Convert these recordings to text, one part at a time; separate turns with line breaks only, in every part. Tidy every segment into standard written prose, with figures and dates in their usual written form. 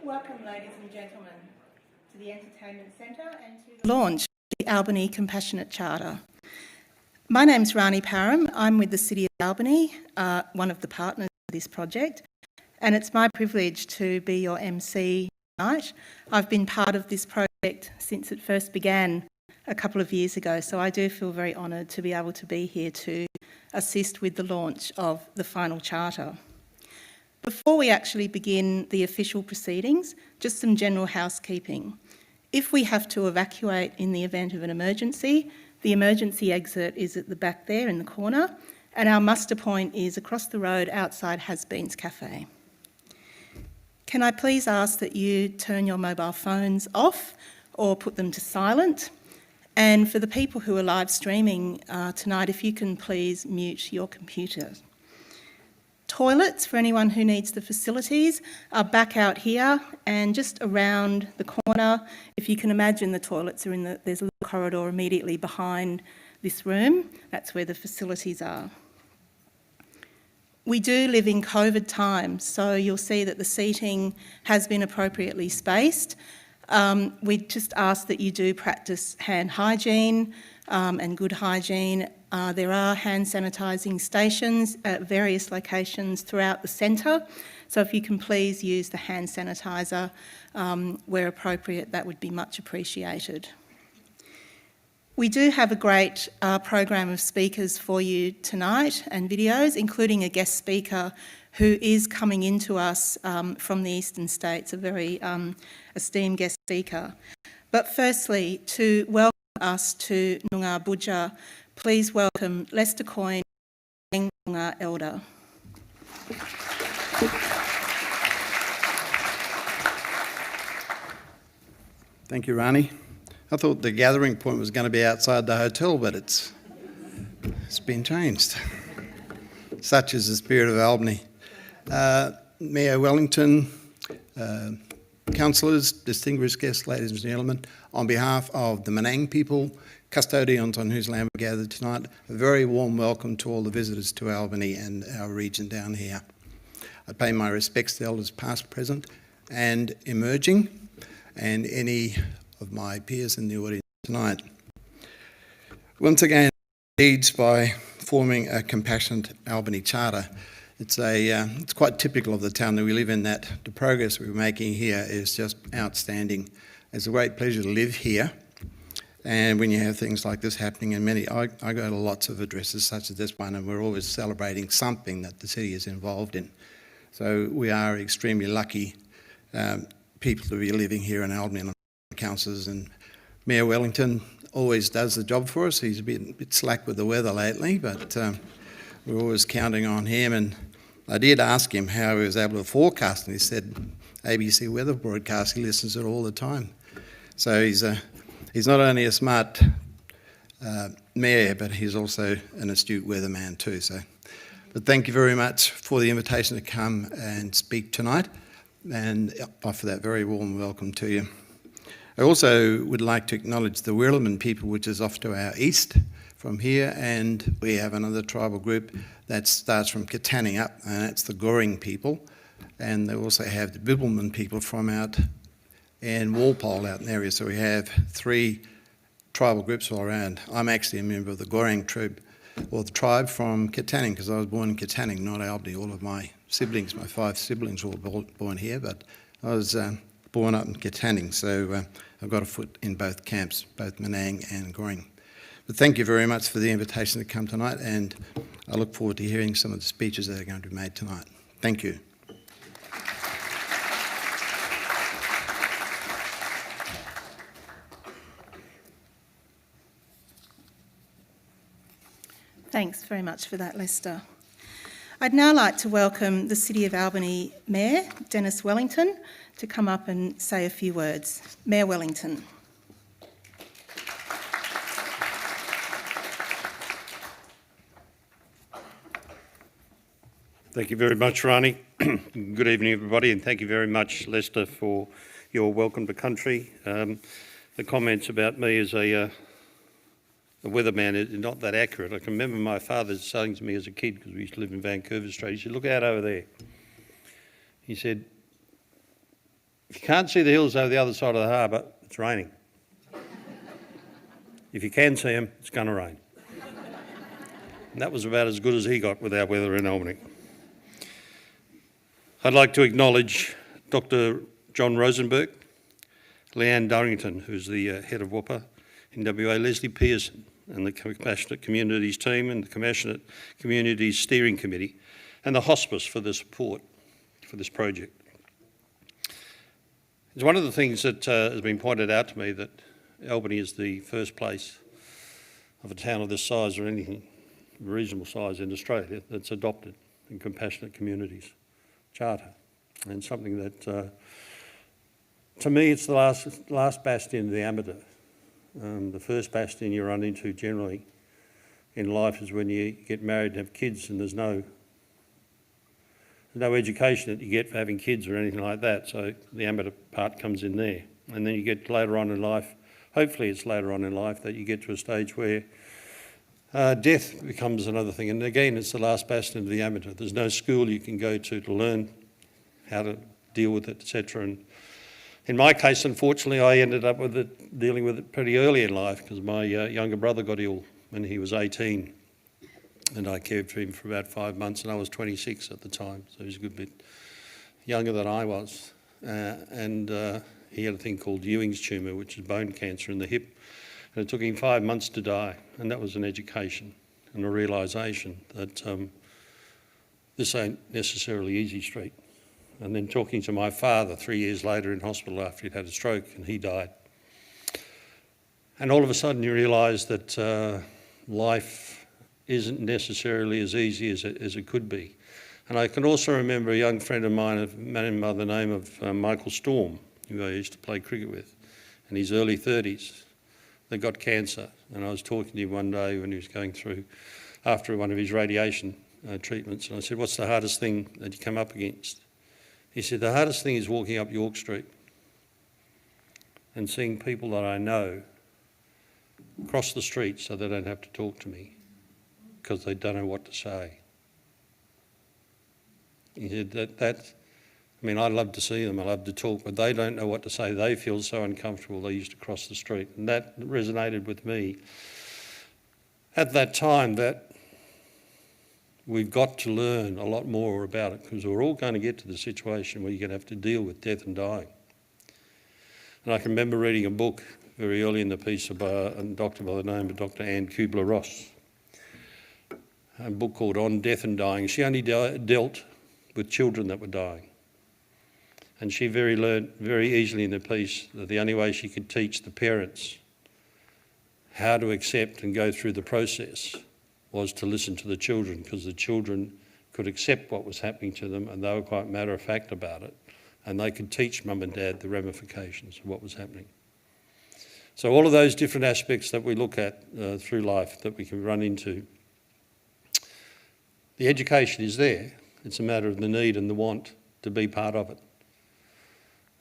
Welcome, ladies and gentlemen, to the Entertainment Centre and to the launch of the Albany Compassionate Charter. My name's Rani Parham. I'm with the City of Albany, one of the partners of this project, and it's my privilege to be your MC tonight. I've been part of this project since it first began a couple of years ago, so I do feel very honoured to be able to be here to assist with the launch of the final charter. Before we actually begin the official proceedings, just some general housekeeping. If we have to evacuate in the event of an emergency, the emergency exit is at the back there in the corner, and our muster point is across the road outside Has Beens Cafe. Can I please ask that you turn your mobile phones off or put them to silent? And for the people who are live streaming tonight, if you can please mute your computers. Toilets, for anyone who needs the facilities, are back out here and just around the corner. If you can imagine, the toilets are there's a little corridor immediately behind this room. That's where the facilities are. We do live in COVID times, so you'll see that the seating has been appropriately spaced. We just ask that you do practice hand hygiene and good hygiene. There are hand sanitising stations at various locations throughout the centre, so if you can please use the hand sanitiser where appropriate, that would be much appreciated. We do have a great program of speakers for you tonight and videos, including a guest speaker who is coming into us from the eastern states, a very esteemed guest speaker. But firstly, to welcome us to Noongar Budja, please welcome Lester Coyne, Noongar Elder.
Thank you, Rani. I thought the gathering point was going to be outside the hotel, but it's been changed. Such is the spirit of Albany. Mayor Wellington, councillors, distinguished guests, ladies and gentlemen, on behalf of the Menang people, custodians on whose land we gathered tonight, a very warm welcome to all the visitors to Albany and our region down here. I pay my respects to elders past, present and emerging, and any of my peers in the audience tonight. Once again, leads by forming a Compassionate Albany Charter. It's quite typical of the town that we live in, that the progress we're making here is just outstanding. It's a great pleasure to live here. And when you have things like this happening, and I go to lots of addresses such as this one, and we're always celebrating something that the city is involved in. So we are extremely lucky people to be living here in Albany, and councillors, and Mayor Wellington always does the job for us. He's a bit slack with the weather lately, but we're always counting on him. And I did ask him how he was able to forecast, and he said ABC weather broadcast, he listens to it all the time. So he's not only a smart mayor, but he's also an astute weatherman too. But thank you very much for the invitation to come and speak tonight, and offer that very warm welcome to you. I also would like to acknowledge the Wirraman people, which is off to our east from here, and we have another tribal group that starts from Katanning up, and that's the Goring people. And they also have the Bibbulman people from out in Walpole out in the area. So we have three tribal groups all around. I'm actually a member of the Goring tribe, or the tribe from Katanning, because I was born in Katanning, not Albany. All of my siblings, my 5 siblings, were all born here, but I was born up in Katanning, so I've got a foot in both camps, both Menang and Goring. But thank you very much for the invitation to come tonight, and I look forward to hearing some of the speeches that are going to be made tonight. Thank you.
Thanks very much for that, Lester. I'd now like to welcome the City of Albany Mayor, Dennis Wellington, to come up and say a few words. Mayor Wellington.
Thank you very much, Rani. Good evening, everybody, and thank you very much, Lester, for your welcome to country. The comments about me as a weatherman is not that accurate. I can remember my father saying to me as a kid, because we used to live in Vancouver Street, he said, "Look out over there." He said, If you can't see the hills over the other side of the harbour, it's raining. If you can see them, it's going to rain. And that was about as good as he got with our weather in Albany. I'd like to acknowledge Dr. John Rosenberg, Leanne Durrington, who's the head of WAPA in WA, Leslie Pearson and the Compassionate Communities team and the Compassionate Communities Steering Committee and the hospice for the support for this project. It's one of the things that has been pointed out to me that Albany is the first place of a town of this size or anything reasonable size in Australia that's adopted a Compassionate Communities Charter, and something that to me it's the last bastion of the amateur. The first bastion you run into generally in life is when you get married and have kids, and there's no education that you get for having kids or anything like that, so the amateur part comes in there. And then you get later on in life, hopefully it's later on in life, that you get to a stage where death becomes another thing. And again, it's the last bastion of the amateur. There's no school you can go to learn how to deal with it, etc. And in my case, unfortunately, I ended up dealing with it pretty early in life because my younger brother got ill when he was 18. And I cared for him for about 5 months, and I was 26 at the time, so he was a good bit younger than I was. And he had a thing called Ewing's tumour, which is bone cancer in the hip, and it took him 5 months to die. And that was an education and a realisation that this ain't necessarily easy street. And then talking to my father 3 years later in hospital after he'd had a stroke and he died. And all of a sudden you realise that life isn't necessarily as easy as it could be. And I can also remember a young friend of mine, a man by the name of Michael Storm, who I used to play cricket with, in his early 30s, that got cancer. And I was talking to him one day when he was going through, after one of his radiation treatments, and I said, "What's the hardest thing that you come up against?" He said, "The hardest thing is walking up York Street and seeing people that I know cross the street so they don't have to talk to me, because they don't know what to say." He said I mean, I love to see them, I love to talk, but they don't know what to say. They feel so uncomfortable they used to cross the street. And that resonated with me at that time, that we've got to learn a lot more about it, because we're all going to get to the situation where you're going to have to deal with death and dying. And I can remember reading a book very early in the piece of a doctor by the name of Dr. Anne Kubler-Ross, a book called On Death and Dying. She only dealt with children that were dying. And she learned very easily in the piece that the only way she could teach the parents how to accept and go through the process was to listen to the children, because the children could accept what was happening to them and they were quite matter-of-fact about it, and they could teach mum and dad the ramifications of what was happening. So all of those different aspects that we look at through life that we can run into, the education is there. It's a matter of the need and the want to be part of it.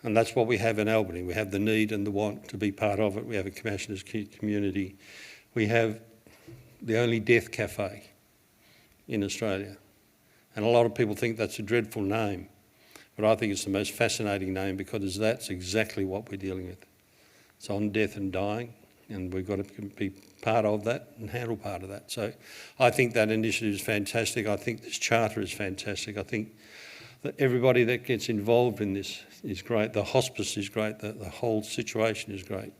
And that's what we have in Albany. We have the need and the want to be part of it. We have a compassionate community. We have the only death cafe in Australia. And a lot of people think that's a dreadful name, but I think it's the most fascinating name, because that's exactly what we're dealing with. It's on death and dying, and we've got to be part of that and handle part of that. So I think that initiative is fantastic. I think this charter is fantastic. I think that everybody that gets involved in this is great. The hospice is great. The whole situation is great.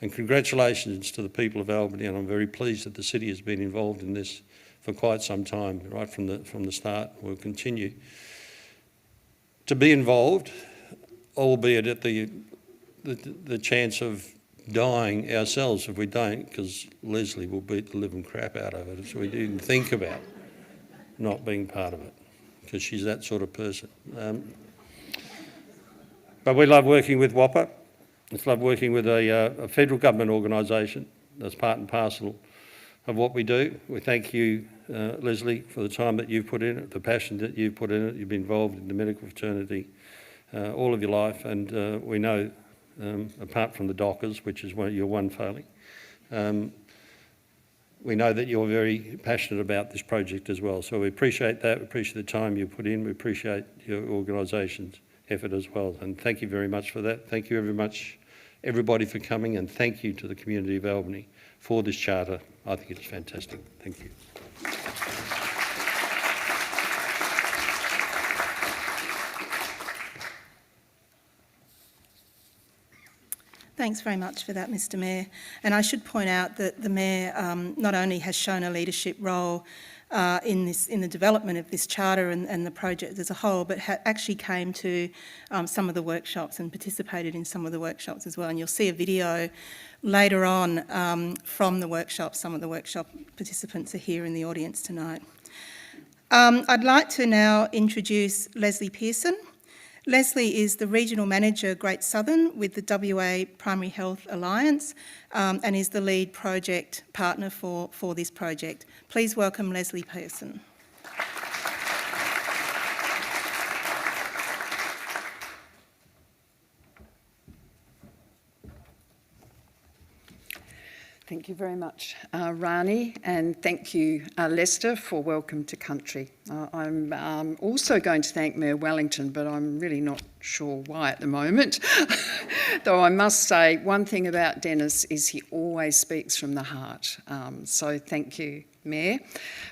And congratulations to the people of Albany, and I'm very pleased that the city has been involved in this for quite some time, right from the start. We'll continue to be involved, albeit at the chance of dying ourselves if we don't, because Leslie will beat the living crap out of it if we didn't think about not being part of it, because she's that sort of person. But we love working with WAPA. We love working with a federal government organisation that's part and parcel of what we do. We thank you, Leslie, for the time that you've put in it, the passion that you've put in it. You've been involved in the medical fraternity all of your life, and we know, apart from the Dockers, which is your one failing, we know that you're very passionate about this project as well. So we appreciate that. We appreciate the time you put in. We appreciate your organisation's effort as well. And thank you very much for that. Thank you very much, everybody, for coming, and thank you to the community of Albany for this charter. I think it's fantastic. Thank you.
Thanks very much for that, Mr Mayor. And I should point out that the Mayor not only has shown a leadership role in the development of this charter and the project as a whole, but actually came to some of the workshops and participated in some of the workshops as well. And you'll see a video later on from the workshop. Some of the workshop participants are here in the audience tonight. I'd like to now introduce Leslie Pearson. Leslie is the Regional Manager, Great Southern, with the WA Primary Health Alliance and is the lead project partner for this project. Please welcome Leslie Pearson.
Thank you very much, Rani, and thank you, Lester, for welcome to country. I'm also going to thank Mayor Wellington, but I'm really not sure why at the moment. Though I must say, one thing about Dennis is he always speaks from the heart. So thank you, Mayor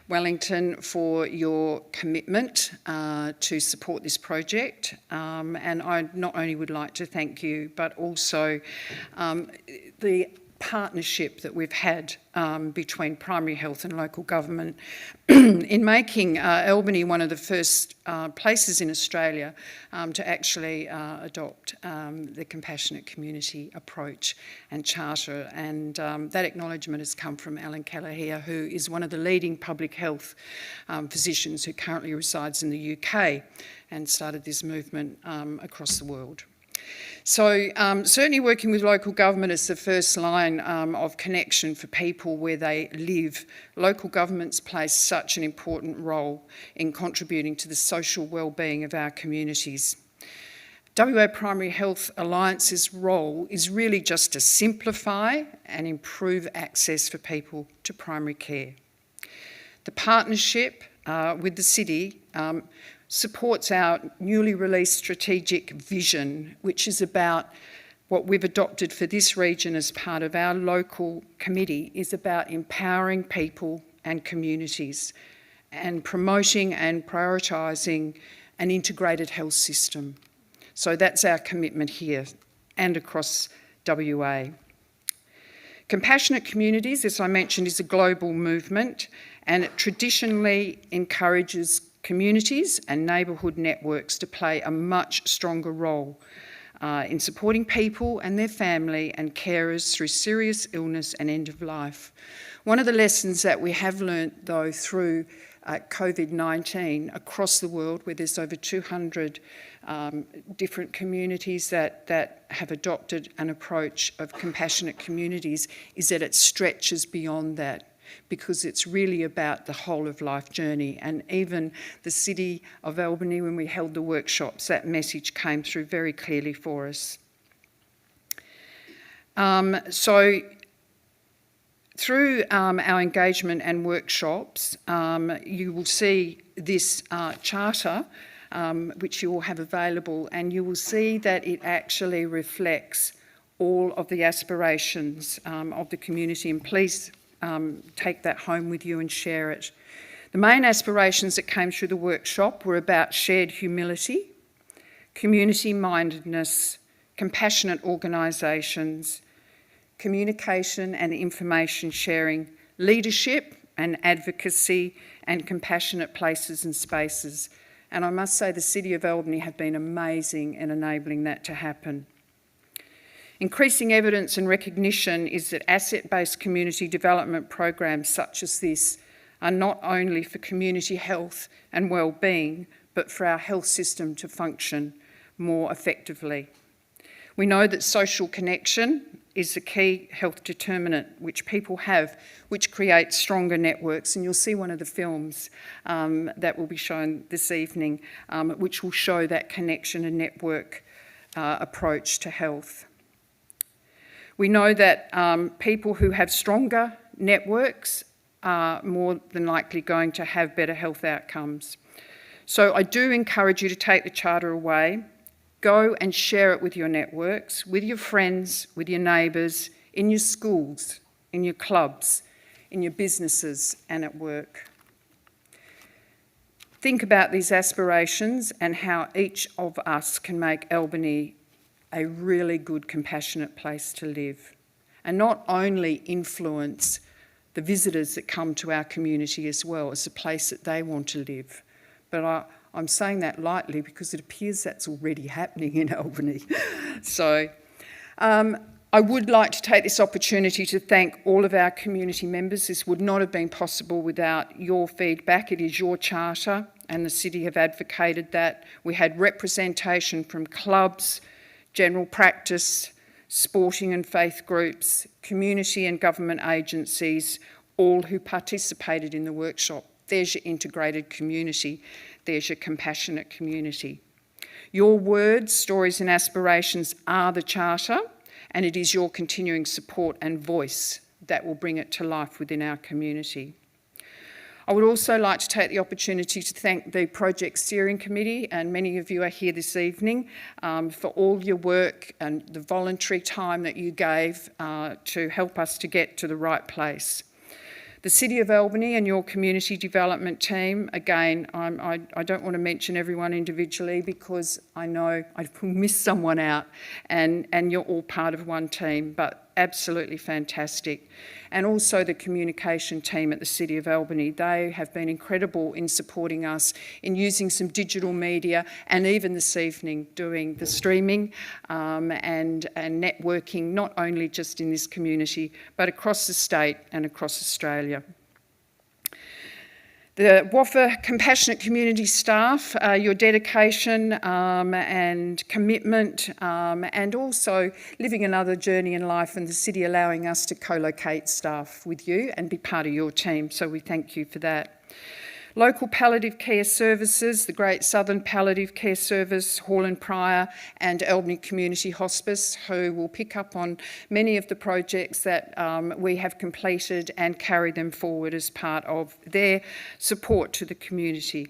Wellington, for your commitment to support this project. And I not only would like to thank you, but also the partnership that we've had between primary health and local government in making Albany one of the first places in Australia to actually adopt the compassionate community approach and charter. And that acknowledgement has come from Alan Keller here, who is one of the leading public health physicians who currently resides in the UK and started this movement across the world. So certainly working with local government is the first line of connection for people where they live. Local governments play such an important role in contributing to the social wellbeing of our communities. WA Primary Health Alliance's role is really just to simplify and improve access for people to primary care. The partnership with the city supports our newly released strategic vision, which is about what we've adopted for this region as part of our local committee, is about empowering people and communities and promoting and prioritising an integrated health system. So that's our commitment here and across WA. Compassionate Communities, as I mentioned, is a global movement, and it traditionally encourages communities and neighbourhood networks to play a much stronger role in supporting people and their family and carers through serious illness and end of life. One of the lessons that we have learnt, though, through COVID-19 across the world, where there's over 200 different communities that have adopted an approach of compassionate communities, is that it stretches beyond that, because it's really about the whole of life journey. And even the City of Albany, when we held the workshops, that message came through very clearly for us. So through our engagement and workshops, you will see this charter, which you will have available, and you will see that it actually reflects all of the aspirations of the community. And please take that home with you and share it. The main aspirations that came through the workshop were about shared humility, community-mindedness, compassionate organisations, communication and information sharing, leadership and advocacy, and compassionate places and spaces. And I must say the City of Albany have been amazing in enabling that to happen. Increasing evidence and recognition is that asset-based community development programs such as this are not only for community health and well-being, but for our health system to function more effectively. We know that social connection is the key health determinant which people have, which creates stronger networks. And you'll see one of the films that will be shown this evening, which will show that connection and network approach to health. We know that people who have stronger networks are more than likely going to have better health outcomes. So I do encourage you to take the charter away, Go and share it with your networks, with your friends, with your neighbours, in your schools, in your clubs, in your businesses and at work. Think about these aspirations and how each of us can make Albany a really good, compassionate place to live, and not only influence the visitors that come to our community as well as a place that they want to live. But I'm saying that lightly because it appears that's already happening in Albany. So I would like to take this opportunity to thank all of our community members. This would not have been possible without your feedback. It is your charter, and the city have advocated that. We had representation from clubs, general practice, sporting and faith groups, community and government agencies, all who participated in the workshop. There's your integrated community. There's your compassionate community. Your words, stories and aspirations are the charter, and it is your continuing support and voice that will bring it to life within our community. I would also like to take the opportunity to thank the Project Steering Committee, and many of you are here this evening, for all your work and the voluntary time that you gave to help us to get to the right place. The City of Albany and your community development team, again, I don't want to mention everyone individually because I know I will miss someone out, and you're all part of one team, but absolutely fantastic. And also the communication team at the City of Albany. They have been incredible in supporting us in using some digital media, and even this evening doing the streaming and networking, not only just in this community, but across the state and across Australia. The WAFA Compassionate Community staff, your dedication and commitment, and also living another journey in life, and the city allowing us to co-locate staff with you and be part of your team, so we thank you for that. Local palliative care services, the Great Southern Palliative Care Service, Hall and Pryor, and Albany Community Hospice, who will pick up on many of the projects that we have completed and carry them forward as part of their support to the community.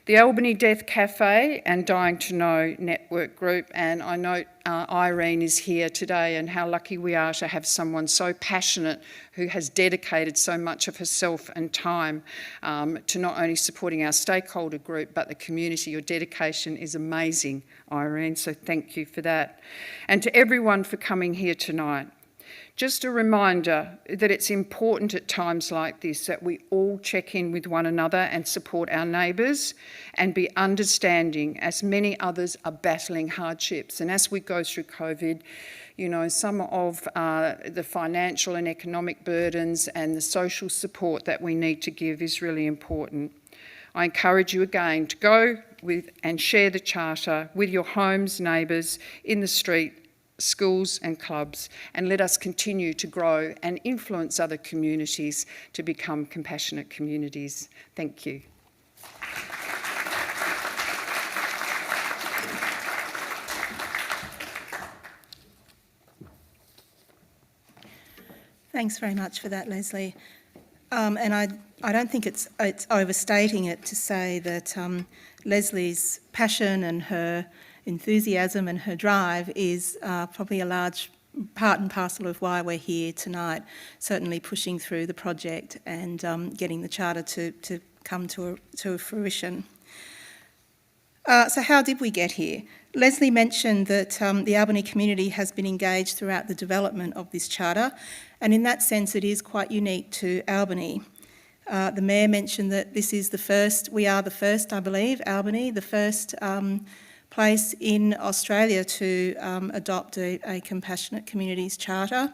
The Albany Death Cafe and Dying to Know Network Group, and I note Irene is here today, and how lucky we are to have someone so passionate who has dedicated so much of herself and time to not only supporting our stakeholder group but the community. Your dedication is amazing, Irene, so thank you for that. And to everyone for coming here tonight. Just a reminder that it's important at times like this that we all check in with one another and support our neighbours and be understanding, as many others are battling hardships. And as we go through COVID, you know, some of the financial and economic burdens and the social support that we need to give is really important. I encourage you again to go with and share the charter with your homes, neighbours, in the street, schools and clubs, and let us continue to grow and influence other communities to become compassionate communities. Thank you.
Thanks very much for that, Leslie. And I don't think it's overstating it to say that Leslie's passion and her enthusiasm and her drive is probably a large part and parcel of why we're here tonight, certainly pushing through the project and getting the charter to come to fruition. So how did we get here? Leslie mentioned that the Albany community has been engaged throughout the development of this charter, and in that sense it is quite unique to Albany. The Mayor mentioned that this is the first, we are the first, I believe, Albany, the first place in Australia to adopt a Compassionate Communities Charter,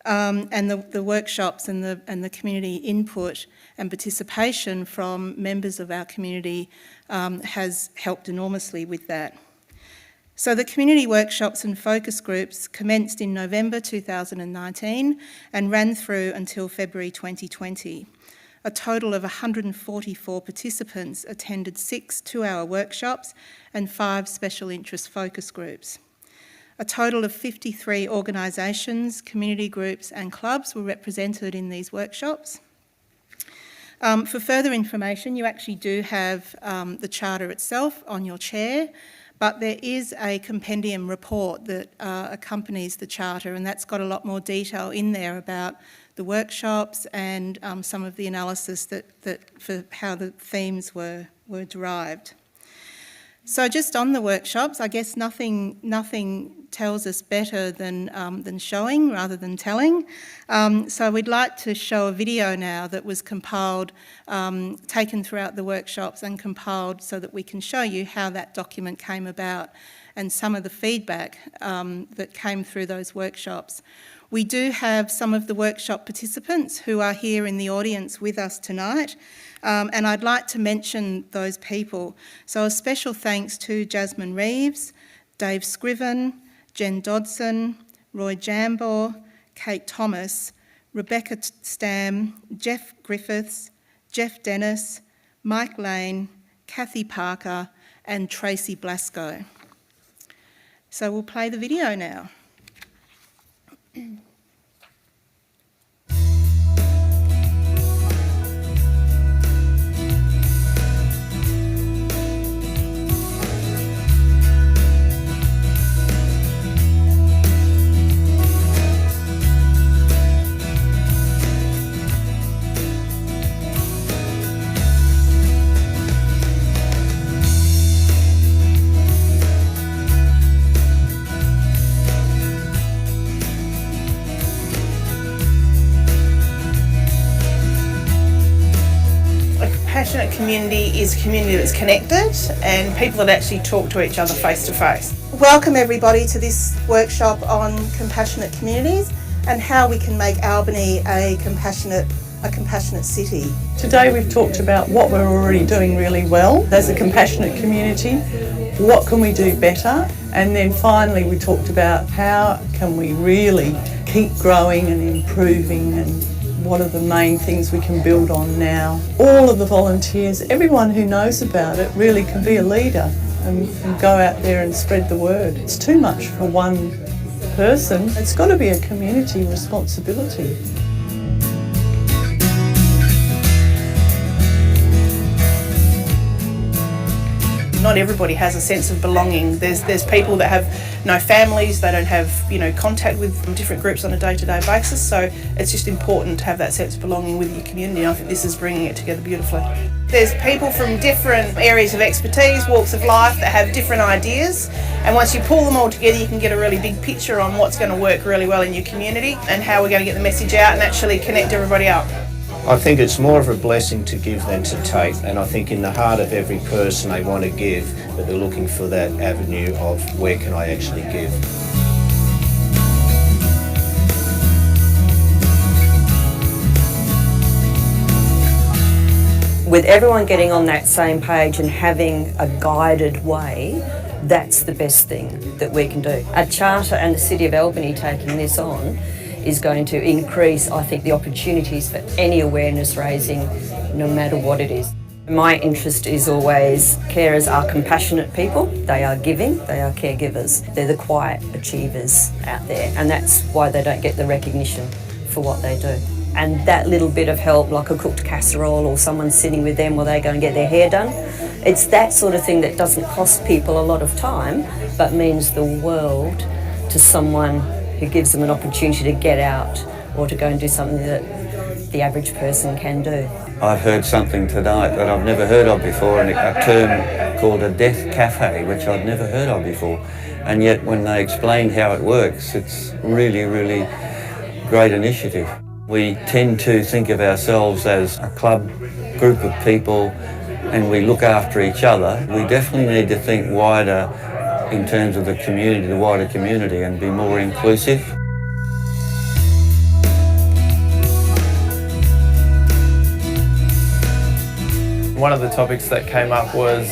and the workshops and the community input and participation from members of our community has helped enormously with that. So the community workshops and focus groups commenced in November 2019 and ran through until February 2020. A total of 144 participants attended 6 two-hour workshops and 5 special interest focus groups. A total of 53 organisations, community groups and clubs were represented in these workshops. For further information, you actually do have the charter itself on your chair, but there is a compendium report that accompanies the Charter, and that's got a lot more detail in there about the workshops and some of the analysis that for how the themes were derived. So just on the workshops, I guess nothing tells us better than showing rather than telling. So we'd like to show a video now that was compiled, taken throughout the workshops and compiled so that we can show you how that document came about and some of the feedback that came through those workshops. We do have some of the workshop participants who are here in the audience with us tonight, and I'd like to mention those people. So a special thanks to Jasmine Reeves, Dave Scriven, Jen Dodson, Roy Jambor, Kate Thomas, Rebecca Stam, Jeff Griffiths, Jeff Dennis, Mike Lane, Kathy Parker and Tracy Blasco. So we'll play the video now.
Compassionate community is a community that's connected and people that actually talk to each other face to face.
Welcome everybody to this workshop on compassionate communities and how we can make Albany a compassionate city.
Today we've talked about what we're already doing really well as a compassionate community, what can we do better, and then finally we talked about how can we really keep growing and improving and what are the main things we can build on now. All of the volunteers, everyone who knows about it really can be a leader and go out there and spread the word. It's too much for one person. It's got to be a community responsibility.
Not everybody has a sense of belonging. There's people that have no families, they don't have contact with different groups on a day-to-day basis, so it's just important to have that sense of belonging with your community, and I think this is bringing it together beautifully. There's people from different areas of expertise, walks of life that have different ideas, and once you pull them all together you can get a really big picture on what's going to work really well in your community and how we're going to get the message out and actually connect everybody up.
I think it's more of a blessing to give than to take, and I think in the heart of every person they want to give, but they're looking for that avenue of where can I actually give.
With everyone getting on that same page and having a guided way, that's the best thing that we can do. Our charter and the City of Albany taking this on is going to increase, I think, the opportunities for any awareness raising, no matter what it is. My interest is always carers are compassionate people, they are giving, they are caregivers. They're the quiet achievers out there, and that's why they don't get the recognition for what they do. And that little bit of help, like a cooked casserole or someone sitting with them while they go and get their hair done, it's that sort of thing that doesn't cost people a lot of time, but means the world to someone who gives them an opportunity to get out or to go and do something that the average person can do.
I've heard something tonight that I've never heard of before, and a term called a death cafe, which I'd never heard of before. And yet when they explained how it works, it's really, really great initiative. We tend to think of ourselves as a club group of people and we look after each other. We definitely need to think wider in terms of the community, the wider community, and be more inclusive.
One of the topics that came up was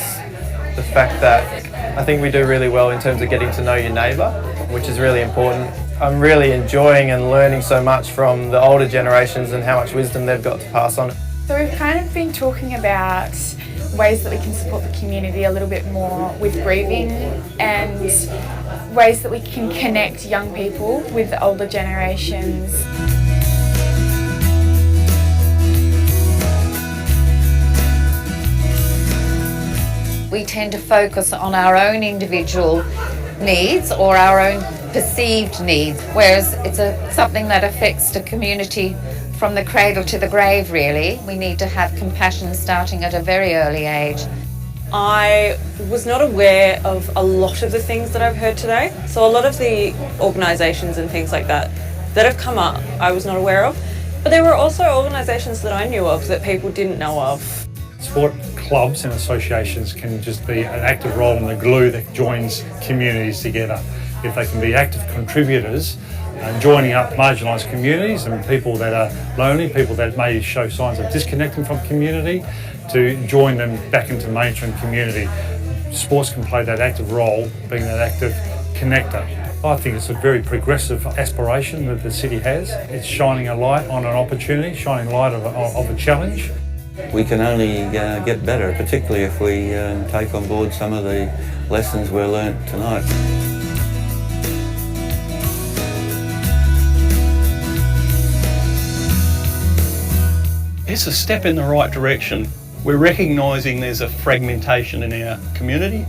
the fact that I think we do really well in terms of getting to know your neighbour, which is really important. I'm really enjoying and learning so much from the older generations and how much wisdom they've got to pass on.
So we've kind of been talking about ways that we can support the community a little bit more with grieving and ways that we can connect young people with the older generations.
we tend to focus on our own individual needs or our own perceived needs, whereas it's something that affects the community from the cradle to the grave, really. We need to have compassion starting at a very early age.
I was not aware of a lot of the things that I've heard today. So a lot of the organisations and things like that have come up, I was not aware of. But there were also organisations that I knew of that people didn't know of.
Sport clubs and associations can just be an active role in the glue that joins communities together. If they can be active contributors and joining up marginalised communities and people that are lonely, people that may show signs of disconnecting from community, to join them back into mainstream community. Sports can play that active role, being that active connector. I think it's a very progressive aspiration that the city has. It's shining a light on an opportunity, shining light of a challenge.
We can only get better, particularly if we take on board some of the lessons we learnt tonight.
It's a step in the right direction. We're recognising there's a fragmentation in our community,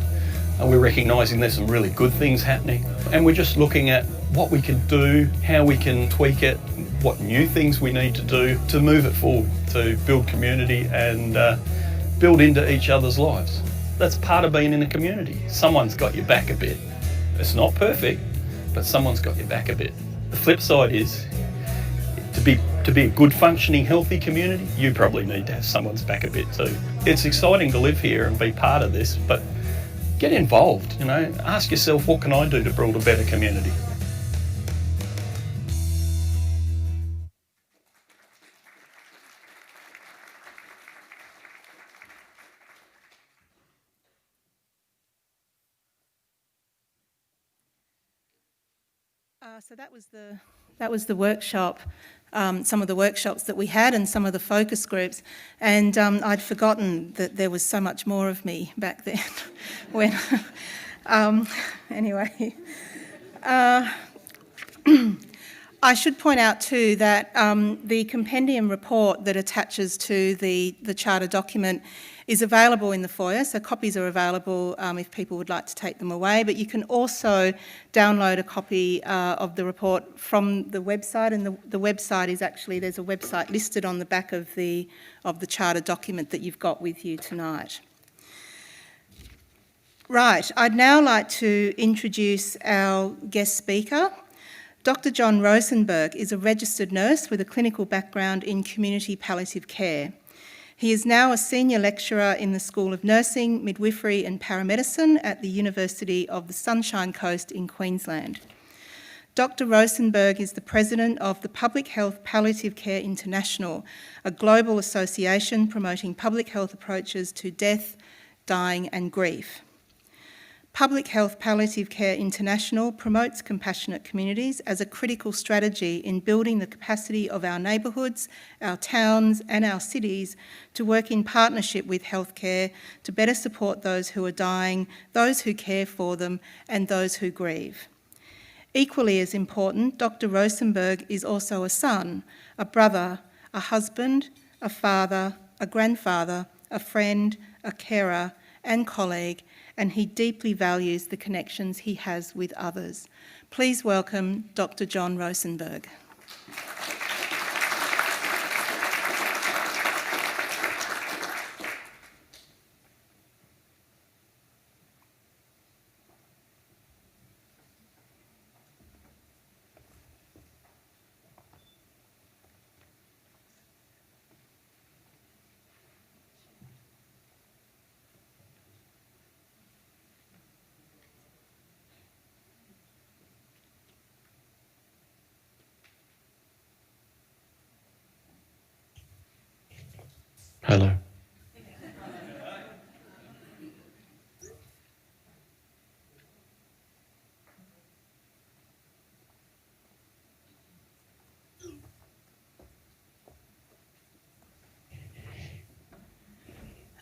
and we're recognising there's some really good things happening, and we're just looking at what we can do, how we can tweak it, what new things we need to do to move it forward, to build community and build into each other's lives. That's part of being in a community. Someone's got your back a bit. It's not perfect, but someone's got your back a bit. The flip side is, to be a good, functioning, healthy community, you probably need to have someone's back a bit too. It's exciting to live here and be part of this, but get involved, ask yourself, what can I do to build a better community?
So that was the workshop, some of the workshops that we had and some of the focus groups, and I'd forgotten that there was so much more of me back then. When anyway, I should point out too that the compendium report that attaches to the charter document is available in the foyer, so copies are available if people would like to take them away, but you can also download a copy of the report from the website, and the website is actually, there's a website listed on the back of the charter document that you've got with you tonight. Right, I'd now like to introduce our guest speaker. Dr. John Rosenberg is a registered nurse with a clinical background in community palliative care. He is now a senior lecturer in the School of Nursing, Midwifery and Paramedicine at the University of the Sunshine Coast in Queensland. Dr. Rosenberg is the president of the Public Health Palliative Care International, a global association promoting public health approaches to death, dying and grief. Public Health Palliative Care International promotes compassionate communities as a critical strategy in building the capacity of our neighbourhoods, our towns and our cities to work in partnership with healthcare to better support those who are dying, those who care for them and those who grieve. Equally as important, Dr. Rosenberg is also a son, a brother, a husband, a father, a grandfather, a friend, a carer and colleague, and he deeply values the connections he has with others. Please welcome Dr. John Rosenberg.
Hello.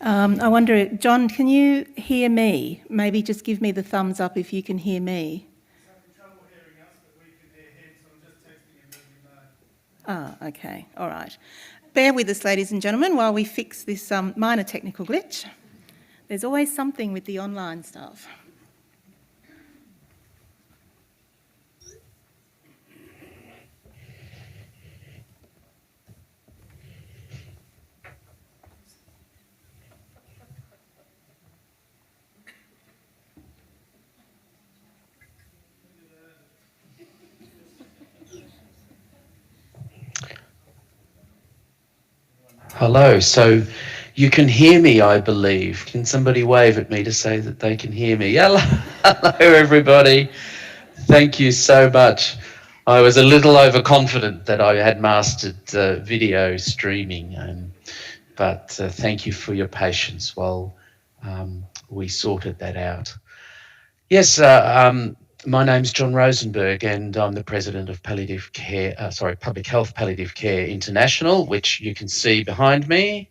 I wonder, John, can you hear me? Maybe just give me the thumbs up if you can hear me. Okay, all right. Bear with us, ladies and gentlemen, while we fix this minor technical glitch. There's always something with the online stuff.
Hello, so you can hear me, I believe. Can somebody wave at me to say that they can hear me? Hello, hello everybody. Thank you so much. I was a little overconfident that I had mastered video streaming, but thank you for your patience while we sorted that out. Yes, my name's John Rosenberg, and I'm the president of Public Health Palliative Care International, which you can see behind me.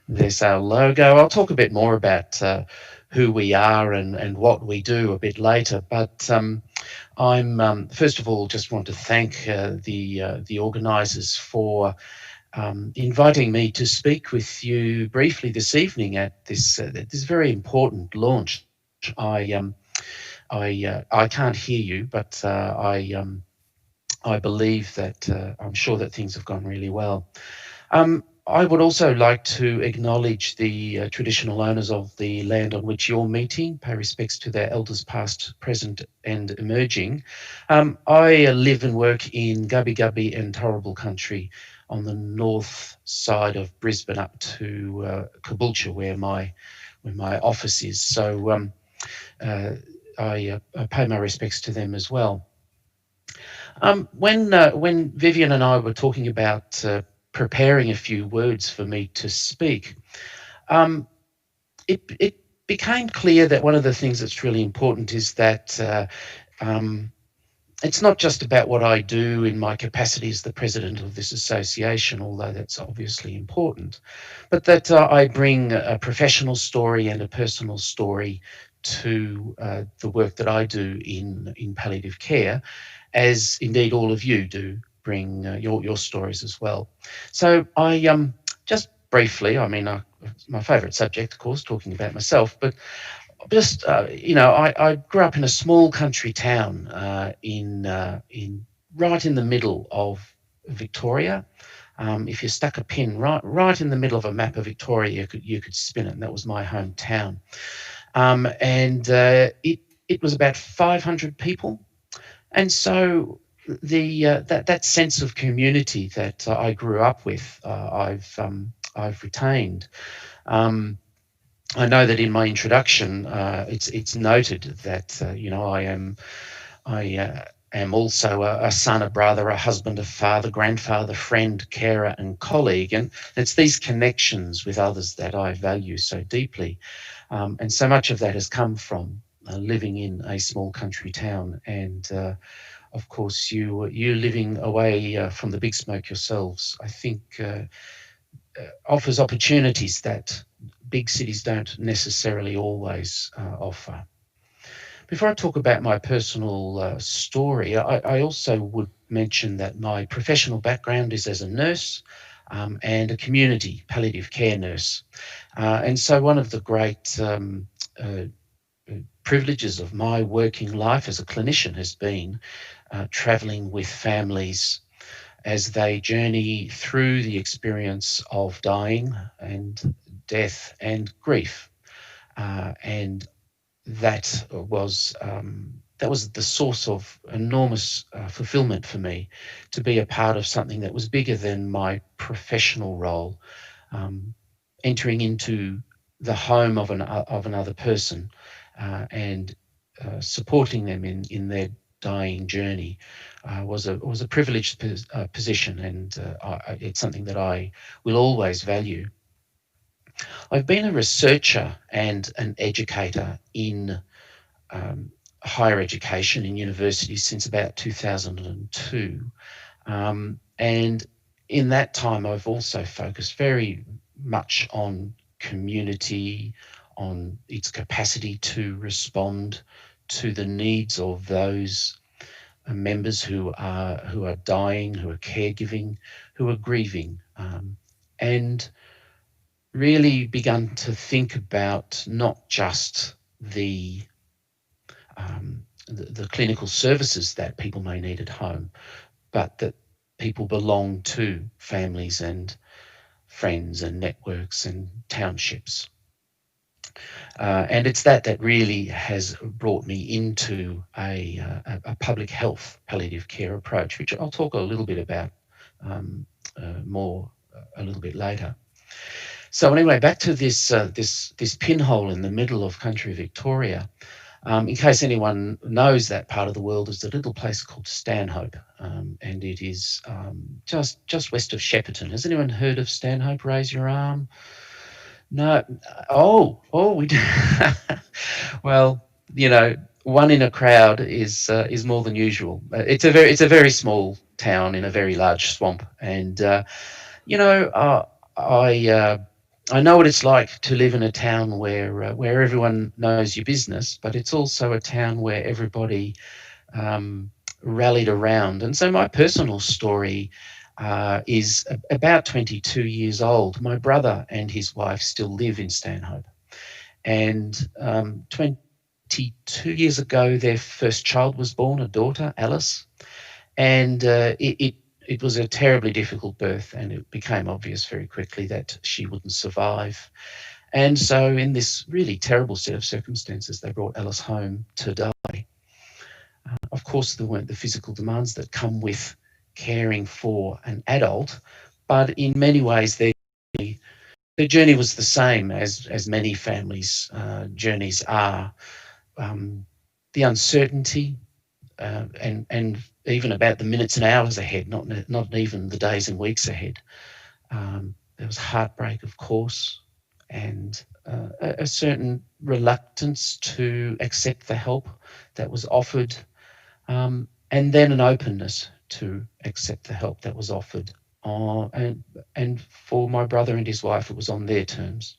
There's our logo. I'll talk a bit more about who we are and what we do a bit later, but I'm first of all just want to thank the organisers for inviting me to speak with you briefly this evening at this very important launch. I can't hear you, but I believe that I'm sure that things have gone really well. I would also like to acknowledge the traditional owners of the land on which you're meeting, pay respects to their elders past, present and emerging. I live and work in Gubbi Gubbi and Turrbal country on the north side of Brisbane up to Caboolture, where my office is. So I pay my respects to them as well. When Vivian and I were talking about preparing a few words for me to speak, it became clear that one of the things that's really important is that it's not just about what I do in my capacity as the president of this association, although that's obviously important, but that I bring a professional story and a personal story to the work that I do in palliative care, as indeed all of you do bring your stories as well. So I just briefly, I mean, my favourite subject, of course, talking about myself, but just I grew up in a small country town right in the middle of Victoria. If you stuck a pin right in the middle of a map of Victoria, you could spin it, and that was my hometown. It was about 500 people, and so that sense of community that I grew up with, I've retained. I know that in my introduction, it's noted that I am also a son, a brother, a husband, a father, grandfather, friend, carer, and colleague, and it's these connections with others that I value so deeply, and so much of that has come from living in a small country town, and of course you living away from the big smoke yourselves, I think offers opportunities that big cities don't necessarily always offer. Before I talk about my personal story, I also would mention that my professional background is as a nurse and a community palliative care nurse. And so one of the great privileges of my working life as a clinician has been travelling with families as they journey through the experience of dying and death and grief, and that was the source of enormous fulfilment for me, to be a part of something that was bigger than my professional role, entering into the home of another person and supporting them in their dying journey was a privileged position, and it's something that I will always value. I've been a researcher and an educator in higher education in universities since about 2002, and in that time I've also focused very much on community, on its capacity to respond to the needs of those members who are dying, who are caregiving, who are grieving, and really begun to think about not just the clinical services that people may need at home, but that people belong to families and friends and networks and townships. And it's that really has brought me into a public health palliative care approach, which I'll talk a little bit about more a little bit later. So anyway, back to this pinhole in the middle of country Victoria. In case anyone knows that part of the world, is a little place called Stanhope, and it is just west of Shepparton. Has anyone heard of Stanhope? Raise your arm. No. Oh, we do. Well, you know, one in a crowd is more than usual. It's a very small town in a very large swamp, and you know, I know what it's like to live in a town where everyone knows your business, but it's also a town where everybody rallied around. And so my personal story is about 22 years old. My brother and his wife still live in Stanhope. And 22 years ago, their first child was born, a daughter, Alice. And it was a terribly difficult birth, and it became obvious very quickly that she wouldn't survive. And so in this really terrible set of circumstances, they brought Alice home to die. Of course, there weren't the physical demands that come with caring for an adult, but in many ways their journey was the same as many families' journeys are. The uncertainty and even about the minutes and hours ahead, not even the days and weeks ahead. There was heartbreak, of course, and a certain reluctance to accept the help that was offered, and then an openness to accept the help that was offered. And for my brother and his wife, it was on their terms.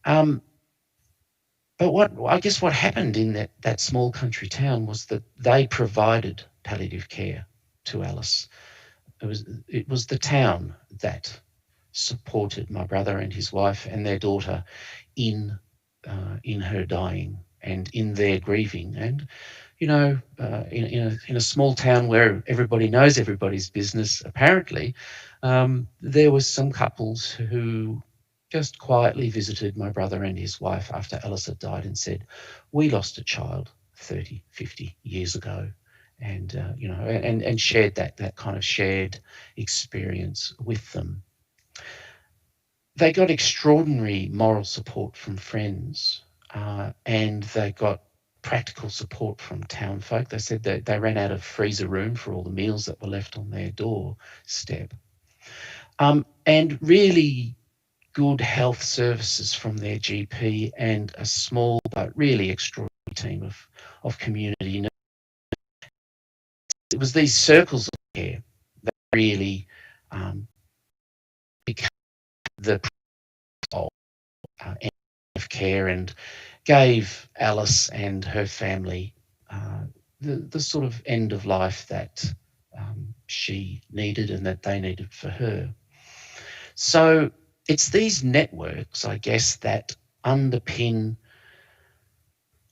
But what happened in that small country town was that they provided palliative care to Alice. It was the town that supported my brother and his wife and their daughter in her dying and in their grieving. And you know, in a small town where everybody knows everybody's business, apparently, there was some couples who just quietly visited my brother and his wife after Alice had died and said, we lost a child 30, 50 years ago. And, you know, and shared that kind of shared experience with them. They got extraordinary moral support from friends, and they got practical support from town folk. They said that they ran out of freezer room for all the meals that were left on their doorstep. And really good health services from their GP and a small but really extraordinary team of community. It was these circles of care that really became the end of care and gave Alice and her family the sort of end of life that she needed and that they needed for her. So it's these networks, I guess, that underpin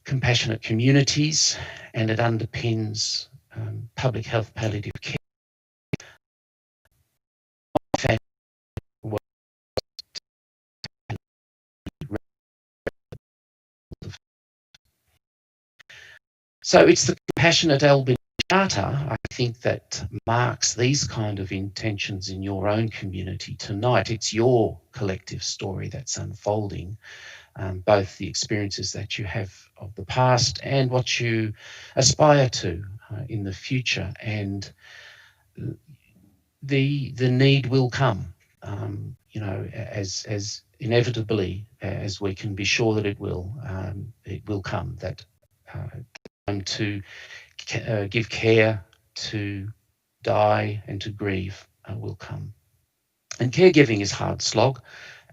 compassionate communities, and it underpins public health palliative care. So it's the Compassionate Albany Charter, I think, that marks these kind of intentions in your own community tonight. It's your collective story that's unfolding, both the experiences that you have of the past and what you aspire to in the future. And the need will come, you know, as inevitably as we can be sure that it will come, that time to give care, to die and to grieve will come. And caregiving is hard slog,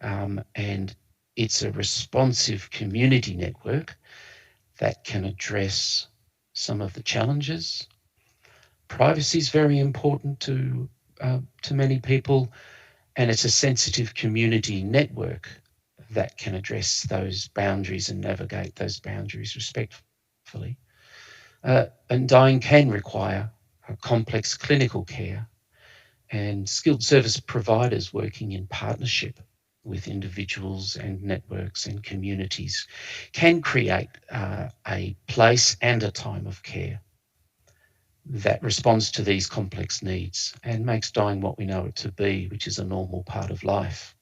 and it's a responsive community network that can address some of the challenges. Privacy is very important to many people, and it's a sensitive community network that can address those boundaries and navigate those boundaries respectfully. And dying can require complex clinical care, and skilled service providers working in partnership with individuals and networks and communities can create a place and a time of care that responds to these complex needs and makes dying what we know it to be, which is a normal part of life.